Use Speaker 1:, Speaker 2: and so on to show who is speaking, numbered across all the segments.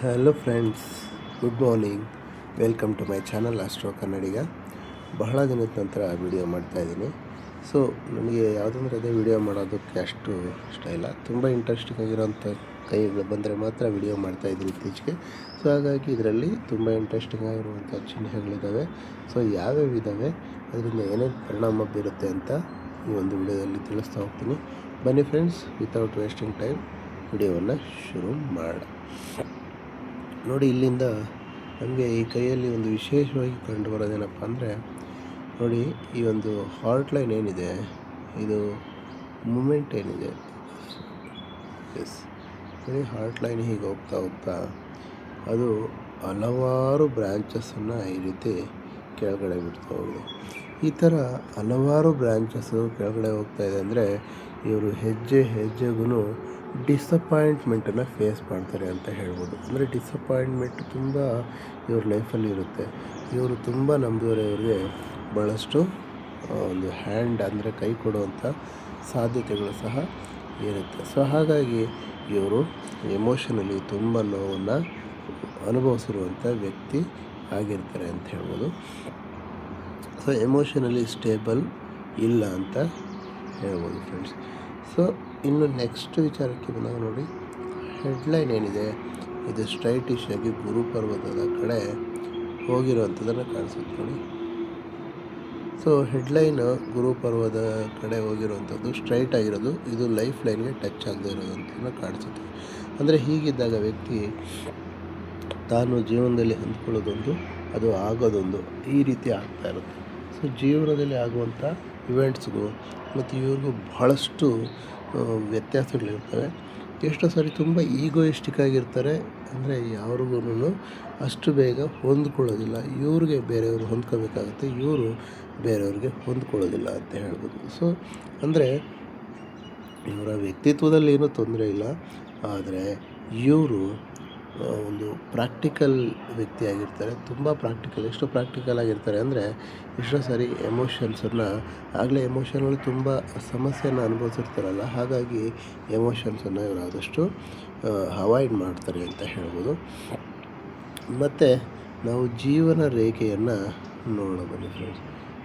Speaker 1: Hello friends, good morning. Welcome to my channel astro Kannadiga. ಬಹಳ ದಿನದ ನಂತರ ವಿಡಿಯೋ ಮಾಡ್ತಾಯಿದ್ದೀನಿ. ಸೊ ನನಗೆ ಯಾವುದಂದ್ರೆ ಅದೇ ವಿಡಿಯೋ ಮಾಡೋದಕ್ಕೆ ಅಷ್ಟು ಇಷ್ಟ ಇಲ್ಲ. ತುಂಬ ಇಂಟ್ರೆಸ್ಟಿಂಗ್ ಆಗಿರೋಂಥ ಕೈಗಳು ಬಂದರೆ ಮಾತ್ರ ವಿಡಿಯೋ ಮಾಡ್ತಾಯಿದ್ದೀನಿ ಇತ್ತೀಚೆಗೆ. ಸೊ ಹಾಗಾಗಿ ಇದರಲ್ಲಿ ತುಂಬ ಇಂಟ್ರೆಸ್ಟಿಂಗ್ ಆಗಿರುವಂಥ ಚಿಹ್ನೆಗಳಿದ್ದಾವೆ. ಸೊ ಯಾವ್ಯಾವ ಇದ್ದಾವೆ, ಅದರಿಂದ ಏನೇನು ಪರಿಣಾಮ ಬೀರುತ್ತೆ ಅಂತ ಈ ಒಂದು ವಿಡಿಯೋದಲ್ಲಿ ತಿಳಿಸ್ತಾ ಹೋಗ್ತೀನಿ. ಬನ್ನಿ ಫ್ರೆಂಡ್ಸ್, ವಿತೌಟ್ ವೇಸ್ಟಿಂಗ್ ಟೈಮ್ ವಿಡಿಯೋವನ್ನು ಶುರು ಮಾಡೋಣ. ನೋಡಿ, ಇಲ್ಲಿಂದ ನಮಗೆ ಈ ಕೈಯಲ್ಲಿ ಒಂದು ವಿಶೇಷವಾಗಿ ಕಂಡುಬರೋದೇನಪ್ಪ ಅಂದರೆ, ನೋಡಿ ಈ ಒಂದು ಹಾರ್ಟ್ ಲೈನ್ ಏನಿದೆ, ಇದು ಮೂಮೆಂಟ್ ಏನಿದೆ, ಎಸ್ ನೋಡಿ ಹಾರ್ಟ್ ಲೈನ್ ಹೀಗೆ ಹೋಗ್ತಾ ಹೋಗ್ತಾ ಅದು ಹಲವಾರು ಬ್ರ್ಯಾಂಚಸ್ಸನ್ನು ಈ ರೀತಿ ಕೆಳಗಡೆ ಬಿಡ್ತಾ ಹೋಗಿದೆ. ಈ ಥರ ಹಲವಾರು ಬ್ರ್ಯಾಂಚಸ್ಸು ಕೆಳಗಡೆ ಹೋಗ್ತಾ ಇದೆ ಅಂದರೆ ಇವರು ಹೆಜ್ಜೆ ಹೆಜ್ಜೆಗೂ ಡಿಸಪಾಯಿಂಟ್ಮೆಂಟನ್ನು ಫೇಸ್ ಮಾಡ್ತಾರೆ ಅಂತ ಹೇಳ್ಬೋದು. ಅಂದರೆ ಡಿಸಪಾಯಿಂಟ್ಮೆಂಟ್ ತುಂಬ ಇವ್ರ ಲೈಫಲ್ಲಿ ಇರುತ್ತೆ. ಇವರು ತುಂಬ ನಂಬಿದವರೆ, ಇವ್ರಿಗೆ ಭಾಳಷ್ಟು ಒಂದು ಹ್ಯಾಂಡ್ ಅಂದರೆ ಕೈ ಕೊಡುವಂಥ ಸಾಧ್ಯತೆಗಳು ಸಹ ಇರುತ್ತೆ. ಸೊ ಹಾಗಾಗಿ ಇವರು ಎಮೋಷನಲಿ ತುಂಬ ನೋವನ್ನು ಅನುಭವಿಸಿರುವಂಥ ವ್ಯಕ್ತಿ ಆಗಿರ್ತಾರೆ ಅಂತ ಹೇಳ್ಬೋದು. ಸೊ ಎಮೋಷನಲಿ ಸ್ಟೇಬಲ್ ಇಲ್ಲ ಅಂತ ಹೇಳ್ಬೋದು ಫ್ರೆಂಡ್ಸ್. ಸೊ ಇನ್ನು ನೆಕ್ಸ್ಟ್ ವಿಚಾರಕ್ಕೆ ಬಂದಾಗ ನೋಡಿ, ಹೆಡ್ಲೈನ್ ಏನಿದೆ ಇದು ಸ್ಟ್ರೈಟಿಶ್ ಆಗಿ ಗುರು ಪರ್ವತದ ಕಡೆ ಹೋಗಿರುವಂಥದ್ದನ್ನು ಕಾಣಿಸುತ್ತೆ ನೋಡಿ. ಸೊ ಹೆಡ್ಲೈನ್ ಗುರು ಪರ್ವದ ಕಡೆ ಹೋಗಿರುವಂಥದ್ದು ಸ್ಟ್ರೈಟ್ ಆಗಿರೋದು, ಇದು ಲೈಫ್ ಲೈನ್ಗೆ ಟಚ್ ಆಗದೆ ಇರೋದಂಥದ್ದನ್ನು ಕಾಣಿಸುತ್ತೆ. ಅಂದರೆ ಹೀಗಿದ್ದಾಗ ವ್ಯಕ್ತಿ ತಾನು ಜೀವನದಲ್ಲಿ ಹೊಂದ್ಕೊಳ್ಳೋದೊಂದು, ಅದು ಆಗೋದೊಂದು, ಈ ರೀತಿ ಆಗ್ತಾ ಇರುತ್ತೆ. ಸೊ ಜೀವನದಲ್ಲಿ ಆಗುವಂಥ ಇವೆಂಟ್ಸ್ಗೂ ಮತ್ತು ಇವ್ರಿಗೂ ಬಹಳಷ್ಟು ವ್ಯತ್ಯಾಸಗಳಿರ್ತವೆ. ಎಷ್ಟೋ ಸಾರಿ ತುಂಬ ಈಗೋಯಿಸ್ಟಿಕ್ ಆಗಿರ್ತಾರೆ. ಅಂದರೆ ಯಾರಿಗೂ ಅಷ್ಟು ಬೇಗ ಹೊಂದ್ಕೊಳ್ಳೋದಿಲ್ಲ. ಇವ್ರಿಗೆ ಬೇರೆಯವರು ಹೊಂದ್ಕೋಬೇಕಾಗುತ್ತೆ, ಇವರು ಬೇರೆಯವ್ರಿಗೆ ಹೊಂದ್ಕೊಳ್ಳೋದಿಲ್ಲ ಅಂತ ಹೇಳ್ಬೋದು. ಸೊ ಅಂದರೆ ಇವರ ವ್ಯಕ್ತಿತ್ವದಲ್ಲಿ ಏನೂ ತೊಂದರೆ ಇಲ್ಲ, ಆದರೆ ಇವರು ಒಂದು ಪ್ರಾಕ್ಟಿಕಲ್ ವ್ಯಕ್ತಿಯಾಗಿರ್ತಾರೆ. ತುಂಬ ಪ್ರಾಕ್ಟಿಕಲ್, ಎಷ್ಟು ಪ್ರಾಕ್ಟಿಕಲ್ ಆಗಿರ್ತಾರೆ ಅಂದರೆ ಎಷ್ಟೋ ಸಾರಿ ಎಮೋಷನ್ಸನ್ನು, ಆಗಲೇ ಎಮೋಷನಲ್ಲಿ ತುಂಬ ಸಮಸ್ಯೆಯನ್ನು ಅನುಭವಿಸಿರ್ತಾರಲ್ಲ, ಹಾಗಾಗಿ ಎಮೋಷನ್ಸನ್ನು ಇವರು ಆದಷ್ಟು ಅವಾಯ್ಡ್ ಮಾಡ್ತಾರೆ ಅಂತ ಹೇಳ್ಬೋದು. ಮತ್ತು ನಾವು ಜೀವನ ರೇಖೆಯನ್ನು ನೋಡೋಣ ಬನ್ನಿ ಫ್ರೆಂಡ್ಸ್.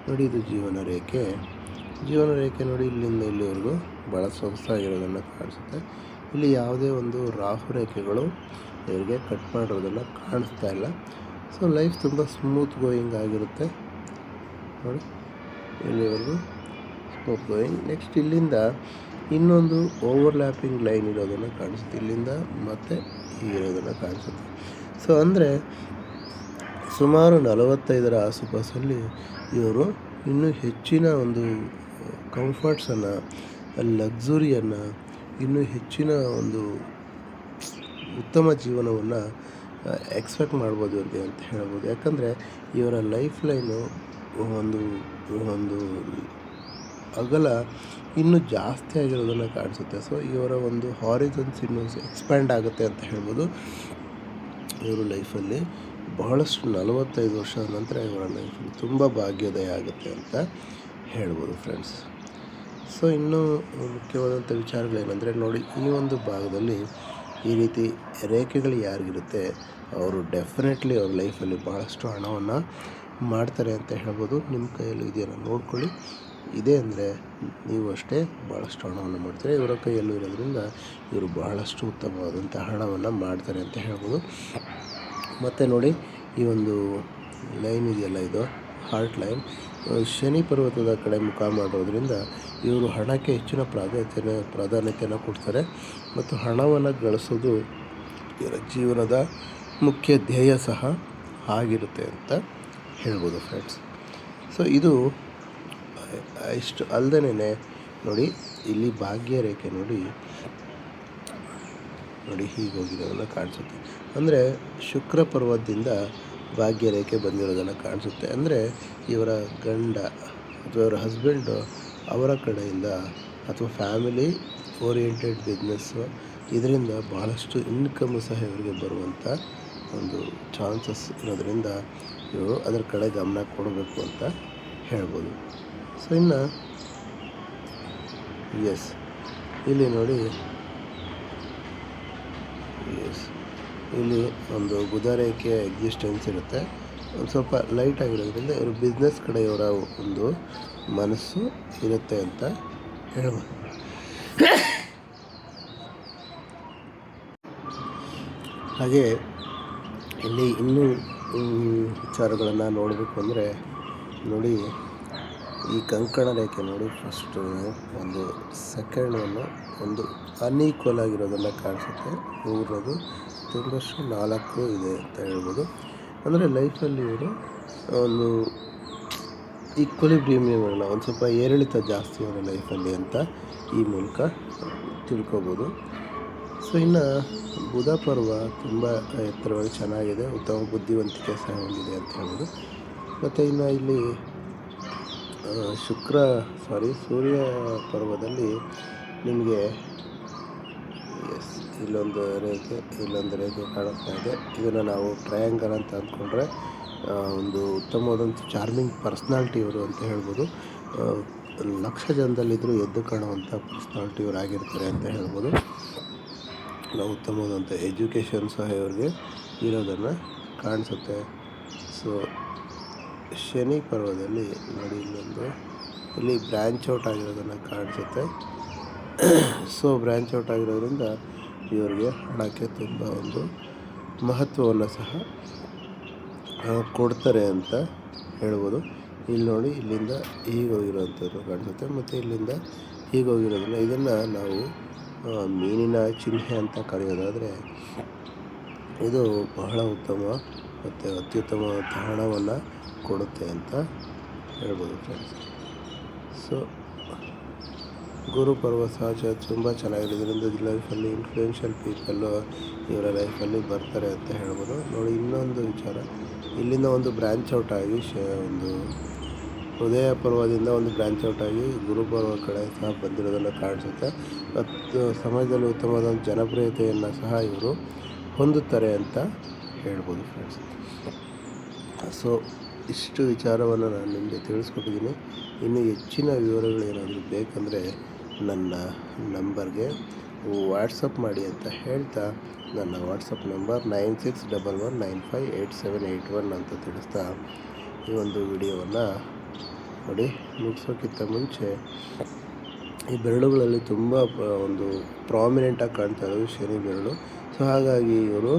Speaker 1: ನೋಡಿ, ಇದು ಜೀವನ ರೇಖೆ ನೋಡಿ, ಇಲ್ಲಿಂದ ಇಲ್ಲಿವರೆಗೂ ಭಾಳ ಸೊಗಸಾಗಿರೋದನ್ನು ಕಾಣಿಸುತ್ತೆ. ಇಲ್ಲಿ ಯಾವುದೇ ಒಂದು ರಾಹು ರೇಖೆಗಳು ಇವರಿಗೆ ಕಟ್ ಮಾಡಿರೋದನ್ನು ಕಾಣಿಸ್ತಾ ಇಲ್ಲ. ಸೊ ಲೈಫ್ ತುಂಬ ಸ್ಮೂತ್ ಗೋಯಿಂಗ್ ಆಗಿರುತ್ತೆ ನೋಡಿ, ಇಲ್ಲಿವರೆಗೂ ಸ್ಮೂತ್ ಗೋಯಿಂಗ್. ನೆಕ್ಸ್ಟ್ ಇಲ್ಲಿಂದ ಇನ್ನೊಂದು ಓವರ್ಲ್ಯಾಪಿಂಗ್ ಲೈನ್ ಇರೋದನ್ನು ಕಾಣಿಸುತ್ತೆ, ಇಲ್ಲಿಂದ ಮತ್ತು ಹೀಗಿರೋದನ್ನು ಕಾಣಿಸುತ್ತೆ. ಸೊ ಅಂದರೆ ಸುಮಾರು 45ರ ಆಸುಪಾಸಲ್ಲಿ ಇವರು ಇನ್ನೂ ಹೆಚ್ಚಿನ ಒಂದು ಕಂಫರ್ಟ್ಸನ್ನು, ಲಕ್ಸುರಿಯನ್ನು, ಇನ್ನೂ ಹೆಚ್ಚಿನ ಒಂದು ಉತ್ತಮ ಜೀವನವನ್ನು ಎಕ್ಸ್ಪೆಕ್ಟ್ ಮಾಡ್ಬೋದು ಇವ್ರಿಗೆ ಅಂತ ಹೇಳ್ಬೋದು. ಯಾಕಂದರೆ ಇವರ ಲೈಫ್ ಲೈನು ಒಂದು ಅಗಲ ಇನ್ನೂ ಜಾಸ್ತಿ ಆಗಿರೋದನ್ನು ಕಾಣಿಸುತ್ತೆ. ಸೊ ಇವರ ಒಂದು ಹಾರಿಜನ್ಸ್ ಇನ್ನೂ ಎಕ್ಸ್ಪ್ಯಾಂಡ್ ಆಗುತ್ತೆ ಅಂತ ಹೇಳ್ಬೋದು. ಇವರು ಲೈಫಲ್ಲಿ ಬಹಳಷ್ಟು 45 ವರ್ಷದ ನಂತರ ಇವರ ಲೈಫಲ್ಲಿ ತುಂಬ ಭಾಗ್ಯೋದಯ ಆಗುತ್ತೆ ಅಂತ ಹೇಳ್ಬೋದು ಫ್ರೆಂಡ್ಸ್. ಸೊ ಇನ್ನೂ ಮುಖ್ಯವಾದಂಥ ವಿಚಾರಗಳೇನೆಂದರೆ ನೋಡಿ, ಈ ಒಂದು ಭಾಗದಲ್ಲಿ ಈ ರೀತಿ ರೇಖೆಗಳು ಯಾರಿಗಿರುತ್ತೆ ಅವರು ಡೆಫಿನೆಟ್ಲಿ ಅವ್ರ ಲೈಫಲ್ಲಿ ಭಾಳಷ್ಟು ಹಣವನ್ನು ಮಾಡ್ತಾರೆ ಅಂತ ಹೇಳ್ಬೋದು. ನಿಮ್ಮ ಕೈಯಲ್ಲಿ ಇದೆಯಲ್ಲ ನೋಡ್ಕೊಳ್ಳಿ, ಇದೆ ಅಂದರೆ ನೀವು ಅಷ್ಟೇ ಭಾಳಷ್ಟು ಹಣವನ್ನು ಮಾಡ್ತಾರೆ. ಇವರ ಕೈಯಲ್ಲೂ ಇರೋದ್ರಿಂದ ಇವರು ಬಹಳಷ್ಟು ಉತ್ತಮವಾದಂಥ ಹಣವನ್ನು ಮಾಡ್ತಾರೆ ಅಂತ ಹೇಳ್ಬೋದು. ಮತ್ತು ನೋಡಿ, ಈ ಒಂದು ಲೈನ್ ಇದೆಯಲ್ಲ, ಇದು ಹಾರ್ಟ್ ಲೈನ್ ಶನಿ ಪರ್ವತದ ಕಡೆ ಮುಖ ಮಾಡೋದ್ರಿಂದ ಇವರು ಹಣಕ್ಕೆ ಹೆಚ್ಚಿನ ಪ್ರಾಧಾನ್ಯತೆಯನ್ನು ಕೊಡ್ತಾರೆ. ಮತ್ತು ಹಣವನ್ನು ಗಳಿಸೋದು ಇವರ ಜೀವನದ ಮುಖ್ಯ ಧ್ಯೇಯ ಸಹ ಆಗಿರುತ್ತೆ ಅಂತ ಹೇಳ್ಬೋದು ಫ್ರೆಂಡ್ಸ್. ಸೊ ಇದು ಇಷ್ಟು ಅಲ್ಲದೇ ನೋಡಿ, ಇಲ್ಲಿ ಭಾಗ್ಯ ರೇಖೆ ನೋಡಿ ಹೀಗೆ ಹೋಗಿರೋದನ್ನು ಕಾಣಿಸುತ್ತೆ. ಅಂದರೆ ಶುಕ್ರ ಪರ್ವತದಿಂದ ಭಾಗ್ಯ ರೇಖೆ ಬಂದಿರೋದನ್ನು ಕಾಣಿಸುತ್ತೆ. ಅಂದರೆ ಇವರ ಗಂಡ ಅಥವಾ ಇವರ ಹಸ್ಬೆಂಡು ಅವರ ಕಡೆಯಿಂದ ಅಥವಾ ಫ್ಯಾಮಿಲಿ ಓರಿಯೆಂಟೆಡ್ ಬಿಸ್ನೆಸ್ಸು, ಇದರಿಂದ ಭಾಳಷ್ಟು ಇನ್ಕಮ್ಮು ಸಹ ಇವರಿಗೆ ಬರುವಂಥ ಒಂದು ಚಾನ್ಸಸ್ ಇರೋದರಿಂದ ಇವರು ಅದರ ಕಡೆ ಗಮನ ಕೊಡಬೇಕು ಅಂತ ಹೇಳ್ಬೋದು. ಸೊ ಇನ್ನು ಇಲ್ಲಿ ನೋಡಿ, ಇಲ್ಲಿ ಒಂದು ಬುಧ ರೇಖೆಯ ಎಕ್ಸಿಸ್ಟೆನ್ಸ್ ಇರುತ್ತೆ. ಒಂದು ಸ್ವಲ್ಪ ಲೈಟ್ ಆಗಿರೋದ್ರಿಂದ ಇವರು ಬಿಸ್ನೆಸ್ ಕಡೆ ಇವರ ಒಂದು ಮನಸ್ಸು ಇರುತ್ತೆ ಅಂತ ಹೇಳ್ಬೋದು. ಹಾಗೆ ಇಲ್ಲಿ ಇನ್ನೂ ವಿಚಾರಗಳನ್ನು ನೋಡಬೇಕು ಅಂದರೆ ನೋಡಿ, ಈ ಕಂಕಣ ರೇಖೆ ನೋಡಿ, ಫಸ್ಟು ಒಂದು ಸೆಕೆಂಡನ್ನು ಒಂದು ಅನ್ಈಕ್ವಲ್ ಆಗಿರೋದನ್ನು ಕಾಣಿಸುತ್ತೆ. ಮೂರನೇದು ತಿಂಗಳಷ್ಟು 4 ಇದೆ ಅಂತ ಹೇಳ್ಬೋದು. ಅಂದರೆ ಲೈಫಲ್ಲಿ ಇವರು ಒಂದು ಈಕ್ವಲಿಬ್ರಿಯಮ್ಗಳನ್ನ ಒಂದು ಸ್ವಲ್ಪ ಏರಿಳಿತ ಜಾಸ್ತಿ ಅವರ ಲೈಫಲ್ಲಿ ಅಂತ ಈ ಮೂಲಕ ತಿಳ್ಕೊಬೋದು. ಸೊ ಇನ್ನು ಬುಧ ಪರ್ವ ತುಂಬ ಎತ್ತರವಾಗಿ ಚೆನ್ನಾಗಿದೆ, ಉತ್ತಮ ಬುದ್ಧಿವಂತಿಕೆ ಸಹ ಹೊಂದಿದೆ ಅಂತ ಹೇಳ್ಬೋದು. ಮತ್ತು ಇನ್ನು ಇಲ್ಲಿ ಸೂರ್ಯ ಪರ್ವದಲ್ಲಿ ನಿಮಗೆ ಇಲ್ಲೊಂದು ರೇಖೆ ಕಾಣಿಸ್ತಾ ಇದೆ. ಇದನ್ನು ನಾವು ಟ್ರಯಾಂಗಲ್ ಅಂತ ಅಂದ್ಕೊಂಡ್ರೆ ಒಂದು ಉತ್ತಮವಾದಂಥ ಚಾರ್ಮಿಂಗ್ ಪರ್ಸ್ನಾಲಿಟಿ ಇವರು ಅಂತ ಹೇಳ್ಬೋದು. ಲಕ್ಷ ಜನದಲ್ಲಿದ್ದರೂ ಎದ್ದು ಕಾಣುವಂಥ ಪರ್ಸ್ನಾಲಿಟಿ ಇವರು ಆಗಿರ್ತಾರೆ ಅಂತ ಹೇಳ್ಬೋದು. ನಾವು ಉತ್ತಮವಾದಂಥ ಎಜುಕೇಷನ್ ಸಹ ಇವ್ರಿಗೆ ಇರೋದನ್ನು ಕಾಣಿಸುತ್ತೆ. ಸೊ ಶನಿ ಪರ್ವದಲ್ಲಿ ನೋಡಿ, ಇಲ್ಲಿ ಬ್ರ್ಯಾಂಚ್ ಔಟ್ ಆಗಿರೋದನ್ನು ಕಾಣಿಸುತ್ತೆ. ಸೊ ಬ್ರ್ಯಾಂಚ್ ಔಟ್ ಆಗಿರೋದ್ರಿಂದ ಇವರಿಗೆ ಹಣಕ್ಕೆ ತುಂಬ ಒಂದು ಮಹತ್ವವನ್ನು ಸಹ ಕೊಡ್ತಾರೆ ಅಂತ ಹೇಳ್ಬೋದು. ಇಲ್ಲಿ ನೋಡಿ, ಇಲ್ಲಿಂದ ಹೀಗೆ ಹೋಗಿರೋವಂಥದ್ದು ಕಾಣಿಸುತ್ತೆ, ಮತ್ತು ಇಲ್ಲಿಂದ ಹೀಗೆ ಹೋಗಿರೋದಿಲ್ಲ. ಇದನ್ನು ನಾವು ಮೀನಿನ ಚಿಹ್ನೆ ಅಂತ ಕರೆಯೋದಾದರೆ ಇದು ಬಹಳ ಉತ್ತಮ ಮತ್ತು ಅತ್ಯುತ್ತಮವಾದ ಹಣವನ್ನು ಕೊಡುತ್ತೆ ಅಂತ ಹೇಳ್ಬೋದು ಫ್ರೆಂಡ್ಸ್. ಸೊ ಗುರು ಪರ್ವ ಸಹಜ ತುಂಬ ಚೆನ್ನಾಗಿರೋದ್ರಿಂದ ಲೈಫಲ್ಲಿ ಇನ್ಫ್ಲೂಯೆನ್ಷಿಯಲ್ ಪೀಪಲ್ಲು ಇವರ ಲೈಫಲ್ಲಿ ಬರ್ತಾರೆ ಅಂತ ಹೇಳ್ಬೋದು. ನೋಡಿ, ಇನ್ನೊಂದು ವಿಚಾರ, ಇಲ್ಲಿಂದ ಒಂದು ಬ್ರ್ಯಾಂಚ್ ಔಟ್ ಆಗಿ ಒಂದು ಹೃದಯ ಪರ್ವದಿಂದ ಒಂದು ಬ್ರ್ಯಾಂಚ್ ಔಟ್ ಆಗಿ ಗುರು ಪರ್ವ ಕಡೆ ಸಹ ಬಂದಿರೋದನ್ನು ಕಾಣಿಸುತ್ತೆ. ಮತ್ತು ಸಮಾಜದಲ್ಲಿ ಉತ್ತಮವಾದ ಜನಪ್ರಿಯತೆಯನ್ನು ಸಹ ಇವರು ಹೊಂದುತ್ತಾರೆ ಅಂತ ಹೇಳ್ಬೋದು ಫ್ರೆಂಡ್ಸ್. ಸೊ ಇಷ್ಟು ವಿಚಾರವನ್ನು ನಾನು ನಿಮಗೆ ತಿಳಿಸ್ಕೊಟ್ಟಿದ್ದೀನಿ. ಇನ್ನು ಹೆಚ್ಚಿನ ವಿವರಗಳು ಏನಾದರೂ ಬೇಕಂದರೆ ನನ್ನ ನಂಬರ್ಗೆ ವಾಟ್ಸಪ್ ಮಾಡಿ ಅಂತ ಹೇಳ್ತಾ, ನನ್ನ ವಾಟ್ಸಪ್ ನಂಬರ್ 9611958781 ಅಂತ ತಿಳಿಸ್ತಾ ಈ ಒಂದು ವಿಡಿಯೋವನ್ನು ನೋಡಿ ಮುಗಿಸೋಕ್ಕಿಂತ ಮುಂಚೆ, ಈ ಬೆರಳುಗಳಲ್ಲಿ ತುಂಬ ಒಂದು ಪ್ರಾಮಿನೆಂಟಾಗಿ ಕಾಣ್ತಾ ಇರೋದು ಶನಿ ಬೆರಳು. ಸೊ ಹಾಗಾಗಿ ಇವರು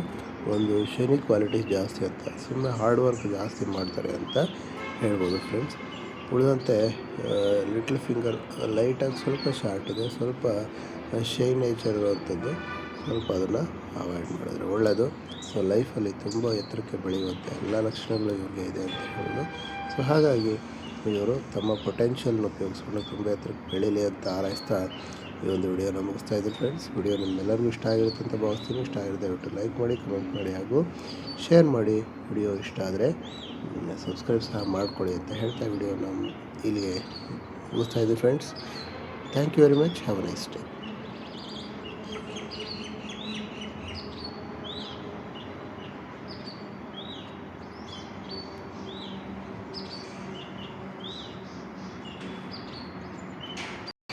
Speaker 1: ಒಂದು ಶನಿ ಕ್ವಾಲಿಟಿ ಜಾಸ್ತಿ ಅಂತ, ಸುಮ್ಮನೆ ಹಾರ್ಡ್ ವರ್ಕ್ ಜಾಸ್ತಿ ಮಾಡ್ತಾರೆ ಅಂತ ಹೇಳ್ಬೋದು ಫ್ರೆಂಡ್ಸ್. ಉಳಿದಂತೆ ಲಿಟ್ಲ್ ಫಿಂಗರ್ ಲೈಟಾಗಿ ಸ್ವಲ್ಪ ಶಾರ್ಟ್ ಇದೆ, ಸ್ವಲ್ಪ ಶೈ ನೇಚರ್ ಇರುವಂಥದ್ದು, ಸ್ವಲ್ಪ ಅದನ್ನು ಅವಾಯ್ಡ್ ಮಾಡಿದ್ರೆ ಒಳ್ಳೆಯದು. ಸೊ ಲೈಫಲ್ಲಿ ತುಂಬ ಎತ್ತರಕ್ಕೆ ಬೆಳೆಯುವಂಥ ಎಲ್ಲ ಲಕ್ಷಣಗಳು ಇವ್ರಿಗೆ ಇದೆ ಅಂತ ಹೇಳ್ಬೋದು. ಸೊ ಹಾಗಾಗಿ ಇವರು ತಮ್ಮ ಪೊಟೆನ್ಷಿಯಲ್ನ ಉಪಯೋಗಿಸ್ಕೊಂಡು ತುಂಬ ಎತ್ತರಕ್ಕೆ ಬೆಳೀಲಿ ಅಂತ ಹಾರೈಸ್ತಾ ಈ ಒಂದು ವಿಡಿಯೋನ ಮುಗಿಸ್ತಾ ಇದ್ದೀನಿ ಫ್ರೆಂಡ್ಸ್. ವಿಡಿಯೋ ನಿಮ್ಮೆಲ್ಲರಿಗೂ ಇಷ್ಟ ಆಗಿರುತ್ತೆ ಅಂತ ಭಾವಿಸ್ತೀನಿ. ಇಷ್ಟ ಆಗಿರುತ್ತೆ ದಯವಿಟ್ಟು ಲೈಕ್ ಮಾಡಿ, ಕಮೆಂಟ್ ಮಾಡಿ ಹಾಗೂ ಶೇರ್ ಮಾಡಿ. ವಿಡಿಯೋ ಇಷ್ಟ ಆದರೆ ಸಬ್ಸ್ಕ್ರೈಬ್ ಸಹ ಮಾಡಿಕೊಡಿ ಅಂತ ಹೇಳ್ತಾ ವಿಡಿಯೋನ ಇಲ್ಲಿಗೆ ಮುಗಿಸ್ತಾ ಇದ್ದೀನಿ friends. Thank you very much. Have a nice day.